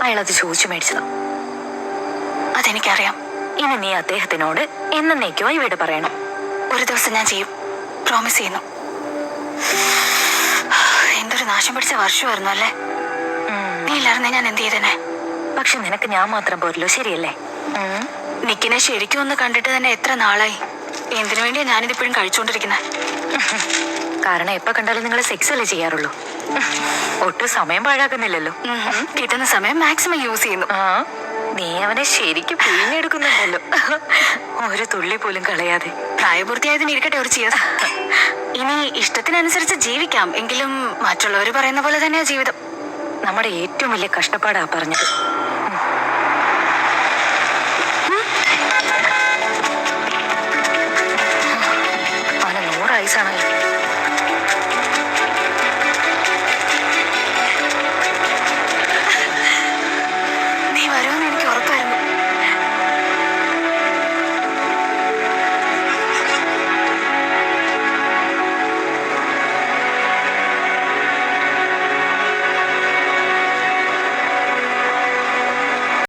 അയാൾ അത് ചോദിച്ചു മേടിച്ചതാ. അതെനിക്കറിയാം. ഇനി നീ അദ്ദേഹത്തിനോട് എന്നേക്കുമായി വീട് പറയണം. ഒരു ദിവസം ഞാൻ ചെയ്യും, പ്രോമിസ് ചെയ്യുന്നു. എന്തൊരു നാശം പിടിച്ച വർഷമായിരുന്നു അല്ലേ? നീ ഇല്ലായിരുന്നേ ഞാൻ എന്ത് ചെയ്തേനെ? പക്ഷെ നിനക്ക് ഞാൻ മാത്രം പോരല്ലോ, ശരിയല്ലേ? നിക്കിനെ ശരിക്കും ഒന്ന് കണ്ടിട്ട് തന്നെ എത്ര നാളായി. എന്തിനു വേണ്ടിയാ ഞാനിതിപ്പോഴും കഴിച്ചുകൊണ്ടിരിക്കുന്നത്? കാരണം എപ്പോ കണ്ടാലും നിങ്ങൾ സെക്സ് അല്ലേ ചെയ്യാറുള്ളൂ. ഒട്ടും സമയം പാഴാക്കുന്നില്ലല്ലോ. കിട്ടുന്ന സമയം മാക്സിമം യൂസ് ചെയ്യുന്നു. നീ അവനെ ശരിക്കും പിഴിഞ്ഞെടുക്കുന്നുണ്ടല്ലോ, ഒരു തുള്ളി പോലും കളയാതെ. പ്രായപൂർത്തിയായതിന് ഇരിക്കട്ടെ ഒരു ചിയേഴ്സ്. ഇനി ഇഷ്ടത്തിനനുസരിച്ച് ജീവിക്കാം, എങ്കിലും മറ്റുള്ളവർ പറയുന്ന പോലെ തന്നെയാ ജീവിതം. നമ്മുടെ ഏറ്റവും വലിയ കഷ്ടപ്പാടാ പറഞ്ഞത്. അവന് 100 ആയുസാണല്ലോ.